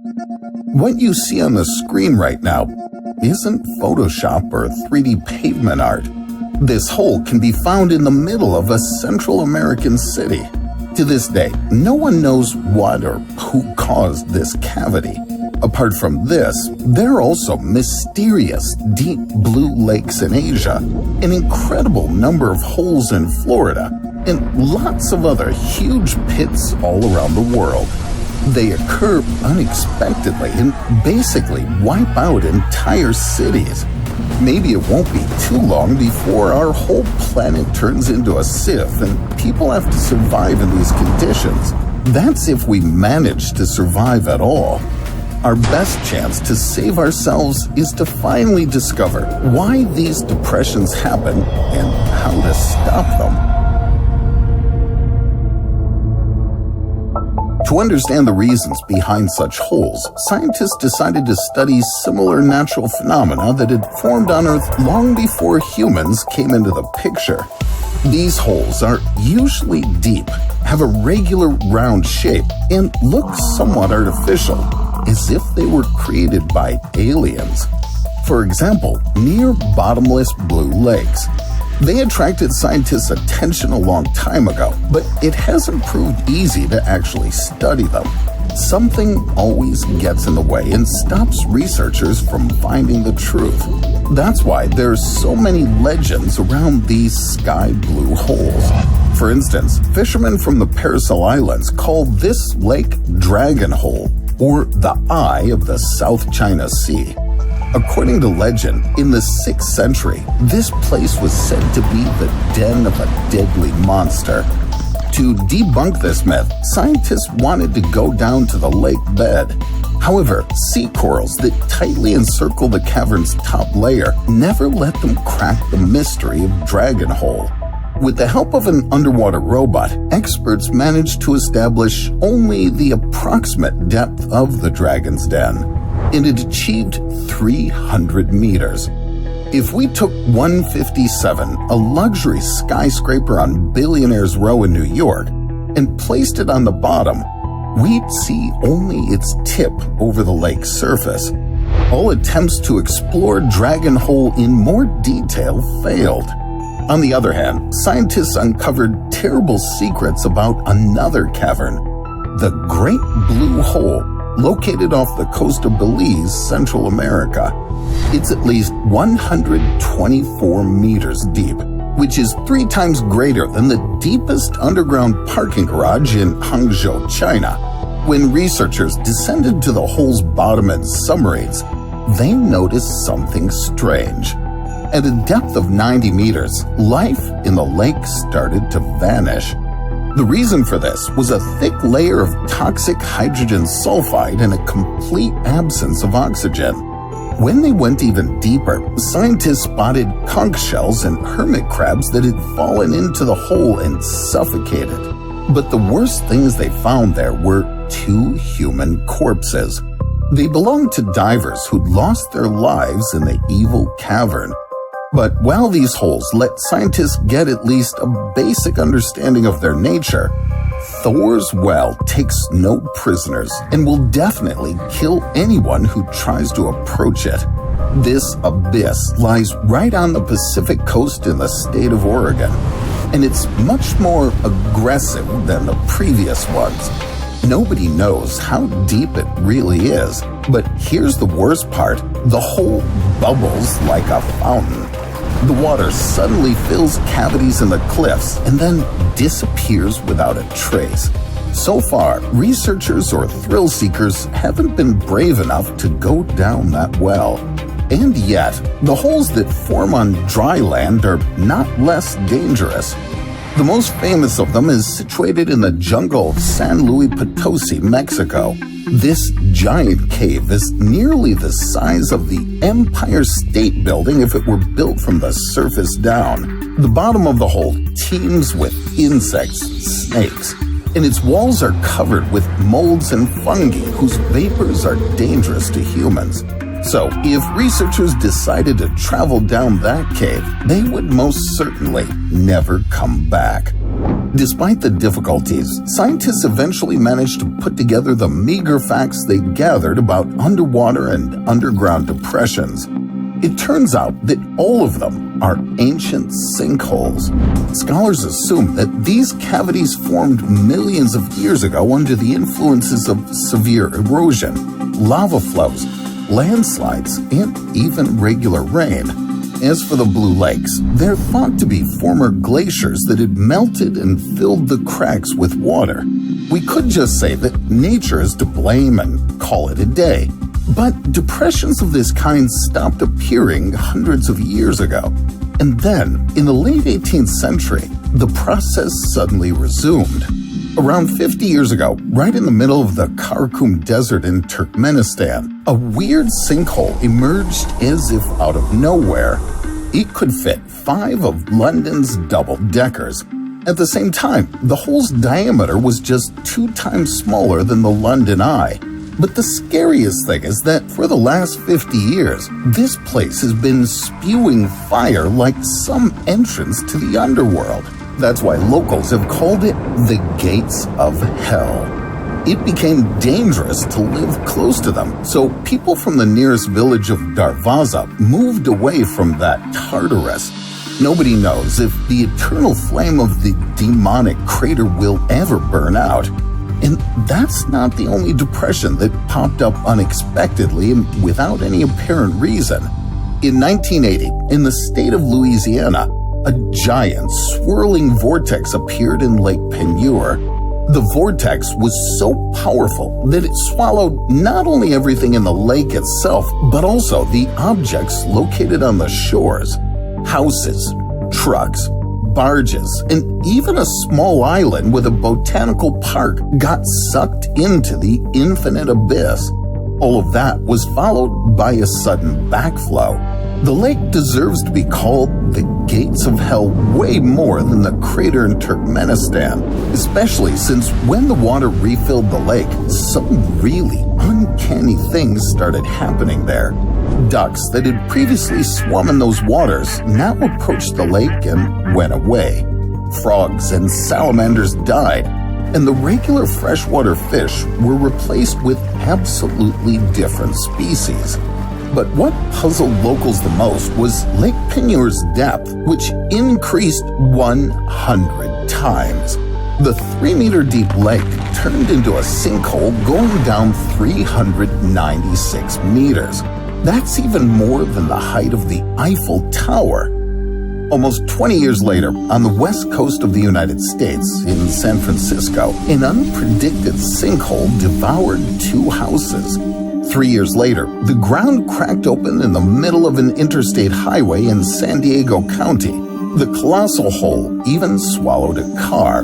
What you see on the screen right now isn't Photoshop or 3D pavement art. This hole can be found in the middle of a Central American city. To this day, no one knows what or who caused this cavity. Apart from this, there are also mysterious deep blue lakes in Asia, an incredible number of holes in Florida, and lots of other huge pits all around the world. They occur unexpectedly and basically wipe out entire cities. Maybe it won't be too long before our whole planet turns into a sieve and people have to survive in these conditions. That's if we manage to survive at all. Our best chance to save ourselves is to finally discover why these depressions happen and how to stop them. To understand the reasons behind such holes, scientists decided to study similar natural phenomena that had formed on Earth long before humans came into the picture. These holes are usually deep, have a regular round shape, and look somewhat artificial, as if they were created by aliens. For example, near bottomless blue lakes. They attracted scientists' attention a long time ago, but it hasn't proved easy to actually study them. Something always gets in the way and stops researchers from finding the truth. That's why there's so many legends around these sky blue holes. For instance, fishermen from the Paracel Islands call this lake Dragon Hole, or the Eye of the South China Sea. According to legend, in the 6th century, this place was said to be the den of a deadly monster. To debunk this myth, scientists wanted to go down to the lake bed. However, sea corals that tightly encircle the cavern's top layer never let them crack the mystery of Dragon Hole. With the help of an underwater robot, experts managed to establish only the approximate depth of the dragon's den, and it achieved 300 meters. If we took 157, a luxury skyscraper on Billionaire's Row in New York, and placed it on the bottom, we'd see only its tip over the lake's surface. All attempts to explore Dragon Hole in more detail failed. On the other hand, scientists uncovered terrible secrets about another cavern, the Great Blue Hole, located off the coast of Belize, Central America. It's at least 124 meters deep, which is 3 times greater than the deepest underground parking garage in Hangzhou, China. When researchers descended to the hole's bottom and submarines, they noticed something strange. At a depth of 90 meters, life in the lake started to vanish. The reason for this was a thick layer of toxic hydrogen sulfide and a complete absence of oxygen. When they went even deeper, scientists spotted conch shells and hermit crabs that had fallen into the hole and suffocated. But the worst things they found there were 2 human corpses. They belonged to divers who'd lost their lives in the evil cavern. But while these holes let scientists get at least a basic understanding of their nature, Thor's well takes no prisoners and will definitely kill anyone who tries to approach it. This abyss lies right on the Pacific coast in the state of Oregon, and it's much more aggressive than the previous ones. Nobody knows how deep it really is, but here's the worst part: the hole bubbles like a fountain. The water suddenly fills cavities in the cliffs and then disappears without a trace. So far, researchers or thrill seekers haven't been brave enough to go down that well. And yet, the holes that form on dry land are not less dangerous. The most famous of them is situated in the jungle of San Luis Potosi, Mexico. This giant cave is nearly the size of the Empire State Building if it were built from the surface down. The bottom of the hole teems with insects, snakes, and its walls are covered with molds and fungi whose vapors are dangerous to humans. So, if researchers decided to travel down that cave, they would most certainly never come back. Despite the difficulties, scientists eventually managed to put together the meager facts they'd gathered about underwater and underground depressions. It turns out that all of them are ancient sinkholes. Scholars assume that these cavities formed millions of years ago under the influences of severe erosion, lava flows, landslides, and even regular rain. As for the Blue Lakes, they're thought to be former glaciers that had melted and filled the cracks with water. We could just say that nature is to blame and call it a day. But depressions of this kind stopped appearing hundreds of years ago. And then, in the late 18th century, the process suddenly resumed. Around 50 years ago, right in the middle of the Karakum Desert in Turkmenistan, a weird sinkhole emerged as if out of nowhere. It could fit 5 of London's double-deckers. At the same time, the hole's diameter was just 2 times smaller than the London Eye. But the scariest thing is that for the last 50 years, this place has been spewing fire like some entrance to the underworld. That's why locals have called it the Gates of Hell. It became dangerous to live close to them, so people from the nearest village of Darvaza moved away from that Tartarus. Nobody knows if the eternal flame of the demonic crater will ever burn out. And that's not the only depression that popped up unexpectedly and without any apparent reason. In 1980, in the state of Louisiana, a giant swirling vortex appeared in Lake Peigneur. The vortex was so powerful that it swallowed not only everything in the lake itself, but also the objects located on the shores. Houses, trucks, barges, and even a small island with a botanical park got sucked into the infinite abyss. All of that was followed by a sudden backflow. The lake deserves to be called the Gates of Hell way more than the crater in Turkmenistan, especially since when the water refilled the lake, some really uncanny things started happening there. Ducks that had previously swum in those waters now approached the lake and went away. Frogs and salamanders died, and the regular freshwater fish were replaced with absolutely different species. But what puzzled locals the most was Lake Peigneur's depth, which increased 100 times. The 3-meter deep lake turned into a sinkhole going down 396 meters. That's even more than the height of the Eiffel Tower. Almost 20 years later, on the west coast of the United States, in San Francisco, an unpredicted sinkhole devoured 2 houses. 3 years later, the ground cracked open in the middle of an interstate highway in San Diego County. The colossal hole even swallowed a car.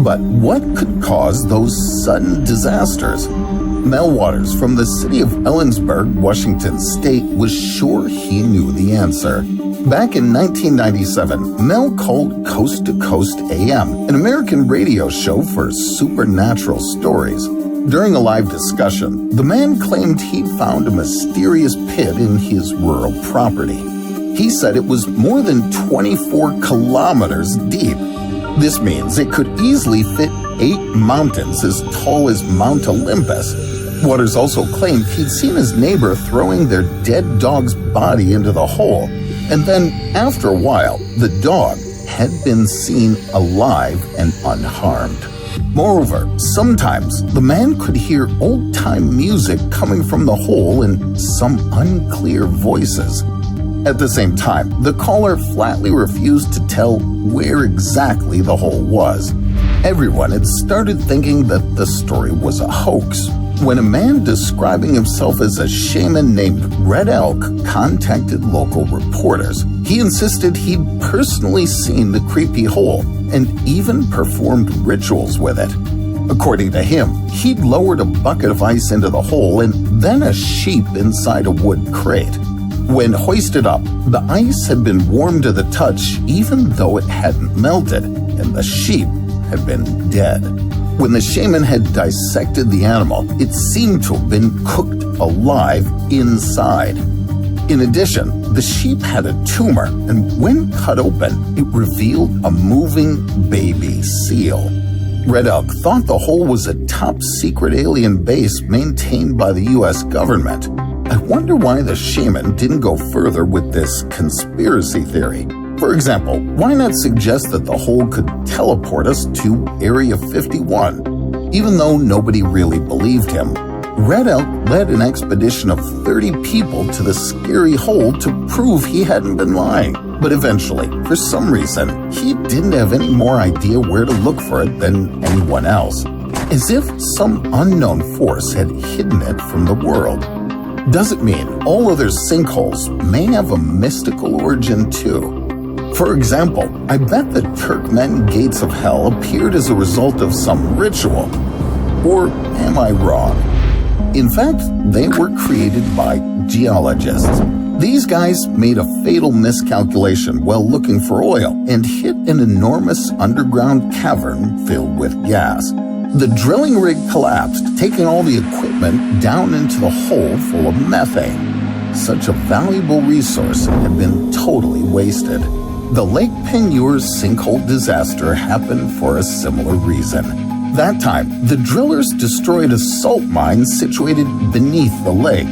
But what could cause those sudden disasters? Mel Waters from the city of Ellensburg, Washington State, was sure he knew the answer. Back in 1997, Mel called Coast to Coast AM, an American radio show for supernatural stories. During a live discussion, the man claimed he'd found a mysterious pit in his rural property. He said it was more than 24 kilometers deep. This means it could easily fit 8 mountains as tall as Mount Olympus. Waters also claimed he'd seen his neighbor throwing their dead dog's body into the hole, and then, after a while, the dog had been seen alive and unharmed. Moreover, sometimes the man could hear old-time music coming from the hole and some unclear voices. At the same time, the caller flatly refused to tell where exactly the hole was. Everyone had started thinking that the story was a hoax, when a man describing himself as a shaman named Red Elk contacted local reporters. He insisted he'd personally seen the creepy hole and even performed rituals with it. According to him, he'd lowered a bucket of ice into the hole and then a sheep inside a wood crate. When hoisted up, the ice had been warm to the touch even though it hadn't melted, and the sheep had been dead. When the shaman had dissected the animal, it seemed to have been cooked alive inside. In addition, the sheep had a tumor, and when cut open, it revealed a moving baby seal. Red Elk thought the hole was a top-secret alien base maintained by the U.S. government. I wonder why the shaman didn't go further with this conspiracy theory. For example, why not suggest that the hole could teleport us to Area 51? Even though nobody really believed him, Red Elk led an expedition of 30 people to the scary hole to prove he hadn't been lying. But eventually, for some reason, he didn't have any more idea where to look for it than anyone else, as if some unknown force had hidden it from the world. Does it mean all other sinkholes may have a mystical origin too? For example, I bet the Turkmen gates of hell appeared as a result of some ritual. Or am I wrong? In fact, they were created by geologists. These guys made a fatal miscalculation while looking for oil and hit an enormous underground cavern filled with gas. The drilling rig collapsed, taking all the equipment down into the hole full of methane. Such a valuable resource had been totally wasted. The Lake Peigneur sinkhole disaster happened for a similar reason. That time, the drillers destroyed a salt mine situated beneath the lake.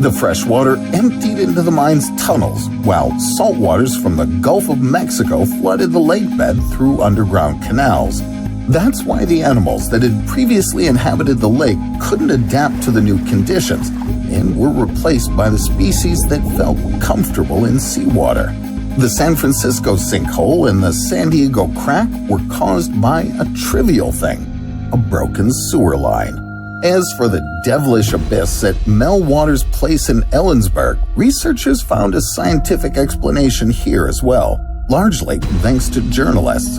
The fresh water emptied into the mine's tunnels, while salt waters from the Gulf of Mexico flooded the lake bed through underground canals. That's why the animals that had previously inhabited the lake couldn't adapt to the new conditions and were replaced by the species that felt comfortable in seawater. The San Francisco sinkhole and the San Diego crack were caused by a trivial thing: a broken sewer line. As for the devilish abyss at Mel Waters' place in Ellensburg, researchers found a scientific explanation here as well, largely thanks to journalists.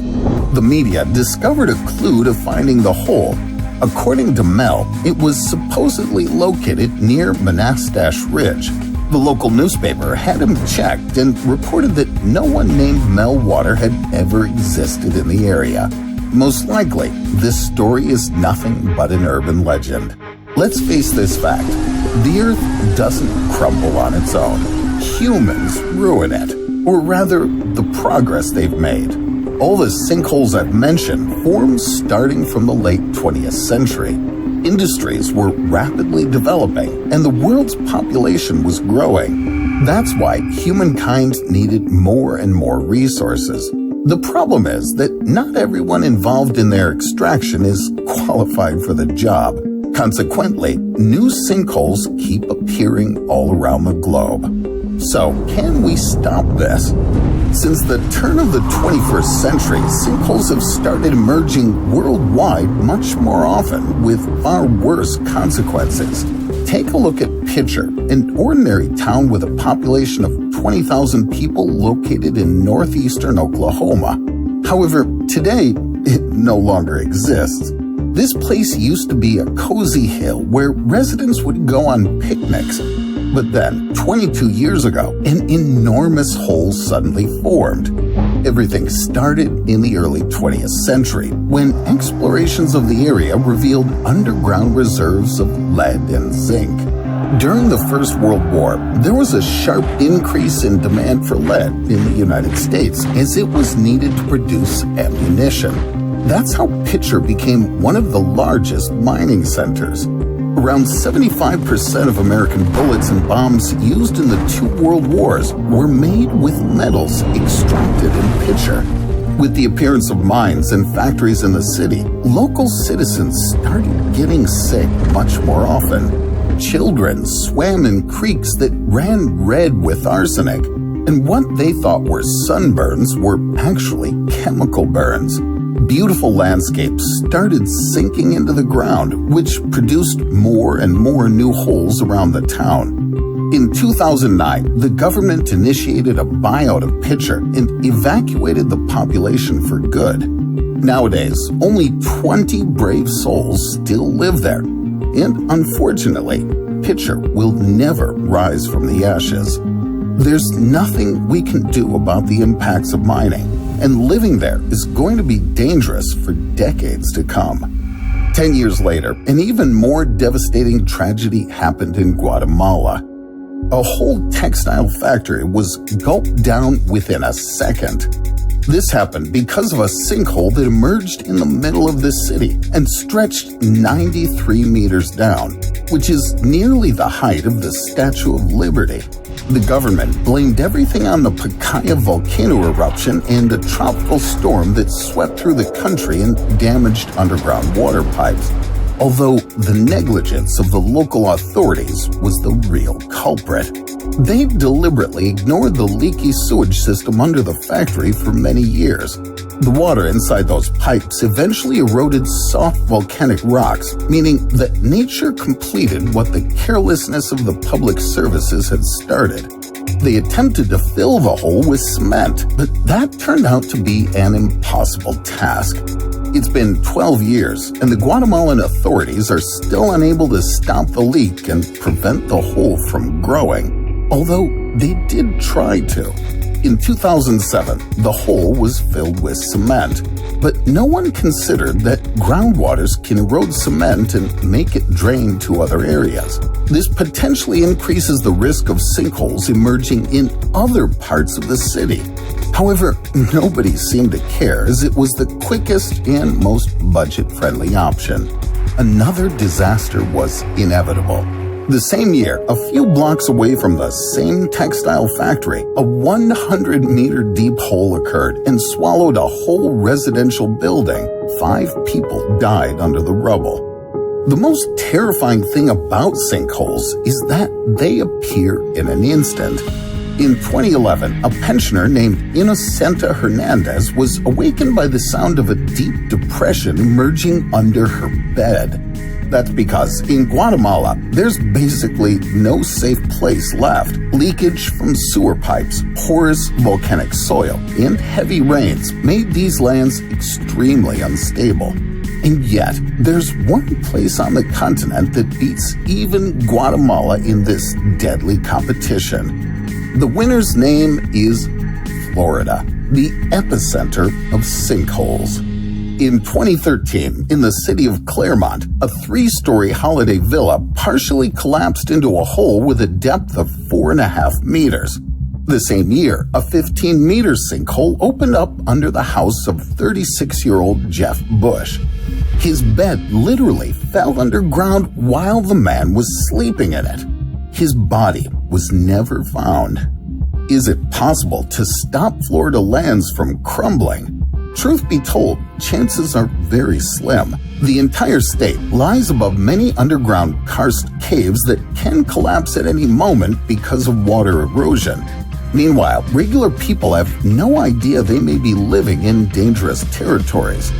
The media discovered a clue to finding the hole. According to Mel, it was supposedly located near Monastash Ridge. The local newspaper had him checked and reported that no one named Mel Water had ever existed in the area. Most likely, this story is nothing but an urban legend. Let's face this fact: the Earth doesn't crumble on its own. Humans ruin it, or rather, the progress they've made. All the sinkholes I've mentioned formed starting from the late 20th century. Industries were rapidly developing, and the world's population was growing. That's why humankind needed more and more resources. The problem is that not everyone involved in their extraction is qualified for the job. Consequently, new sinkholes keep appearing all around the globe. So, can we stop this? Since the turn of the 21st century, sinkholes have started emerging worldwide much more often, with far worse consequences. Take a look at Pitcher, an ordinary town with a population of 20,000 people located in northeastern Oklahoma. However, today, it no longer exists. This place used to be a cozy hill where residents would go on picnics. But then, 22 years ago, an enormous hole suddenly formed. Everything started in the early 20th century, when explorations of the area revealed underground reserves of lead and zinc. During the First World War, there was a sharp increase in demand for lead in the United States, as it was needed to produce ammunition. That's how Pitcher became one of the largest mining centers. Around 75% of American bullets and bombs used in the two world wars were made with metals extracted in Pitcher. With the appearance of mines and factories in the city, local citizens started getting sick much more often. Children swam in creeks that ran red with arsenic, and what they thought were sunburns were actually chemical burns. Beautiful landscapes started sinking into the ground, which produced more and more new holes around the town. In 2009, the government initiated a buyout of Pitcher and evacuated the population for good. Nowadays, only 20 brave souls still live there, and unfortunately, Pitcher will never rise from the ashes. There's nothing we can do about the impacts of mining, and living there is going to be dangerous for decades to come. 10 years later, an even more devastating tragedy happened in Guatemala. A whole textile factory was gulped down within a second. This happened because of a sinkhole that emerged in the middle of the city and stretched 93 meters down, which is nearly the height of the Statue of Liberty. The government blamed everything on the Fukuoka volcano eruption and a tropical storm that swept through the country and damaged underground water pipes, although the negligence of the local authorities was the real culprit. They deliberately ignored the leaky sewage system under the factory for many years. The water inside those pipes eventually eroded soft volcanic rocks, meaning that nature completed what the carelessness of the public services had started. They attempted to fill the hole with cement, but that turned out to be an impossible task. It's been 12 years, and the Guatemalan authorities are still unable to stop the leak and prevent the hole from growing, although they did try to. In 2007, the hole was filled with cement, but no one considered that groundwaters can erode cement and make it drain to other areas. This potentially increases the risk of sinkholes emerging in other parts of the city. However, nobody seemed to care, as it was the quickest and most budget-friendly option. Another disaster was inevitable. The same year, a few blocks away from the same textile factory, a 100-meter deep hole occurred and swallowed a whole residential building. 5 people died under the rubble. The most terrifying thing about sinkholes is that they appear in an instant. In 2011, a pensioner named Inocenta Hernandez was awakened by the sound of a deep depression emerging under her bed. That's because in Guatemala, there's basically no safe place left. Leakage from sewer pipes, porous volcanic soil, and heavy rains made these lands extremely unstable. And yet, there's one place on the continent that beats even Guatemala in this deadly competition. The winner's name is Florida, the epicenter of sinkholes. In 2013, in the city of Claremont, a 3-story holiday villa partially collapsed into a hole with a depth of 4.5 meters. The same year, a 15-meter sinkhole opened up under the house of 36-year-old Jeff Bush. His bed literally fell underground while the man was sleeping in it. His body was never found. Is it possible to stop Florida lands from crumbling? Truth be told, chances are very slim. The entire state lies above many underground karst caves that can collapse at any moment because of water erosion. Meanwhile, regular people have no idea they may be living in dangerous territories.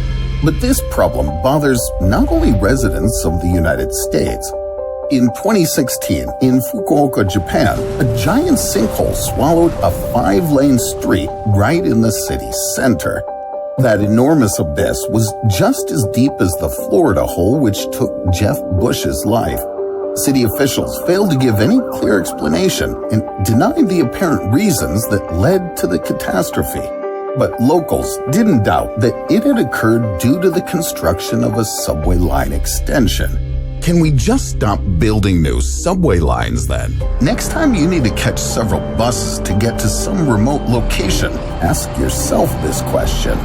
But this problem bothers not only residents of the United States. In 2016, in Fukuoka, Japan, a giant sinkhole swallowed a 5-lane street right in the city's center. That enormous abyss was just as deep as the Florida hole which took Jeff Bush's life. City officials failed to give any clear explanation and denied the apparent reasons that led to the catastrophe. But locals didn't doubt that it had occurred due to the construction of a subway line extension. Can we just stop building new subway lines then? Next time you need to catch several buses to get to some remote location, ask yourself this question.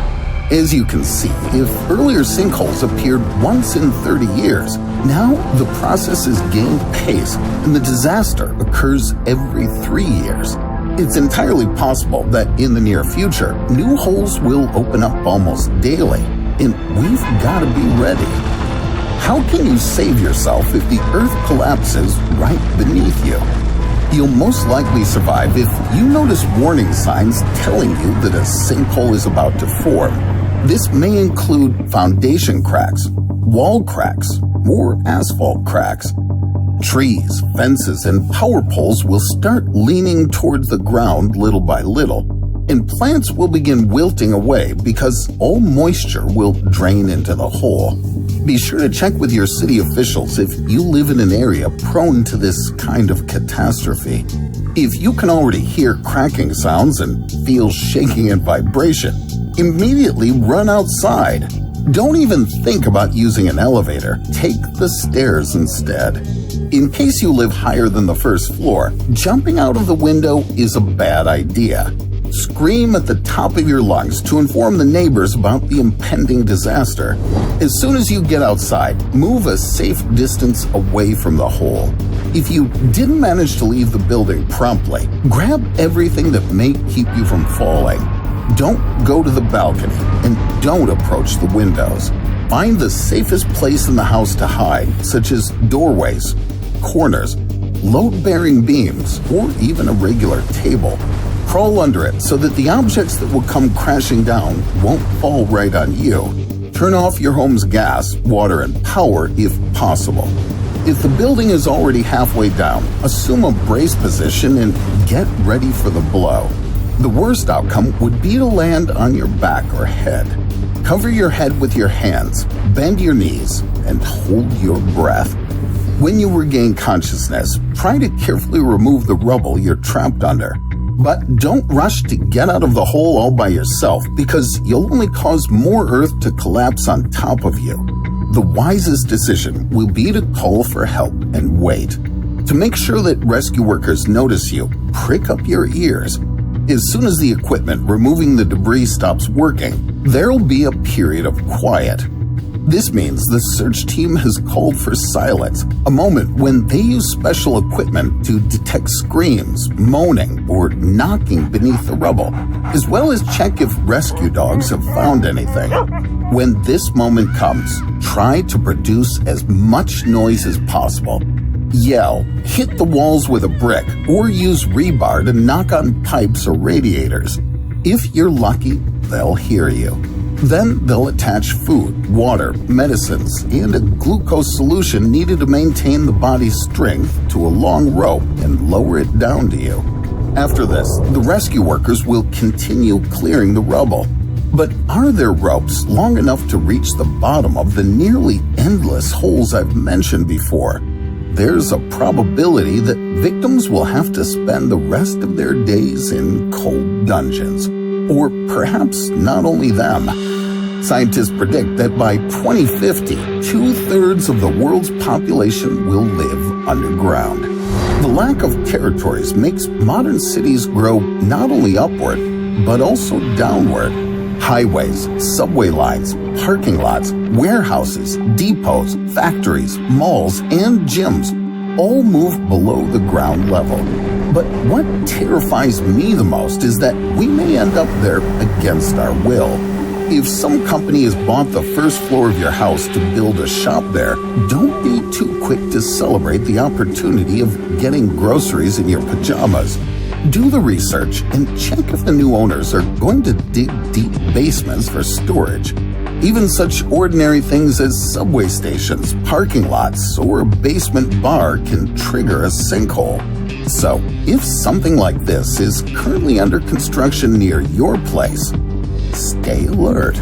As you can see, if earlier sinkholes appeared once in 30 years, now the process has gained pace and the disaster occurs every 3 years. It's entirely possible that in the near future, new holes will open up almost daily, and we've got to be ready. How can you save yourself if the earth collapses right beneath you? You'll most likely survive if you notice warning signs telling you that a sinkhole is about to form. This may include foundation cracks, wall cracks, or asphalt cracks. Trees, fences, and power poles will start leaning towards the ground little by little, and plants will begin wilting away because all moisture will drain into the hole. Be sure to check with your city officials if you live in an area prone to this kind of catastrophe. If you can already hear cracking sounds and feel shaking and vibration, immediately run outside. Don't even think about using an elevator. Take the stairs instead. In case you live higher than the first floor, jumping out of the window is a bad idea. Scream at the top of your lungs to inform the neighbors about the impending disaster. As soon as you get outside, move a safe distance away from the hole. If you didn't manage to leave the building promptly, grab everything that may keep you from falling. Don't go to the balcony and don't approach the windows. Find the safest place in the house to hide, such as doorways, corners, load-bearing beams, or even a regular table. Crawl under it so that the objects that will come crashing down won't fall right on you. Turn off your home's gas, water, and power if possible. If the building is already halfway down, assume a brace position and get ready for the blow. The worst outcome would be to land on your back or head. Cover your head with your hands, bend your knees, and hold your breath. When you regain consciousness, try to carefully remove the rubble you're trapped under. But don't rush to get out of the hole all by yourself, because you'll only cause more earth to collapse on top of you. The wisest decision will be to call for help and wait. To make sure that rescue workers notice you, prick up your ears. As soon as the equipment removing the debris stops working, there'll be a period of quiet. This means the search team has called for silence, a moment when they use special equipment to detect screams, moaning, or knocking beneath the rubble, as well as check if rescue dogs have found anything. When this moment comes, try to produce as much noise as possible. Yell, hit the walls with a brick, or use rebar to knock on pipes or radiators. If you're lucky, they'll hear you. Then they'll attach food, water, medicines, and a glucose solution needed to maintain the body's strength to a long rope and lower it down to you. After this, the rescue workers will continue clearing the rubble. But are there ropes long enough to reach the bottom of the nearly endless holes I've mentioned before? There's a probability that victims will have to spend the rest of their days in cold dungeons. Or perhaps not only them. Scientists predict that by 2050, 2/3 of the world's population will live underground. The lack of territories makes modern cities grow not only upward, but also downward. Highways, subway lines, parking lots, warehouses, depots, factories, malls, and gyms all move below the ground level. But what terrifies me the most is that we may end up there against our will. If some company has bought the first floor of your house to build a shop there, don't be too quick to celebrate the opportunity of getting groceries in your pajamas. Do the research and check if the new owners are going to dig deep basements for storage. Even such ordinary things as subway stations, parking lots, or a basement bar can trigger a sinkhole. So, if something like this is currently under construction near your place, stay alert.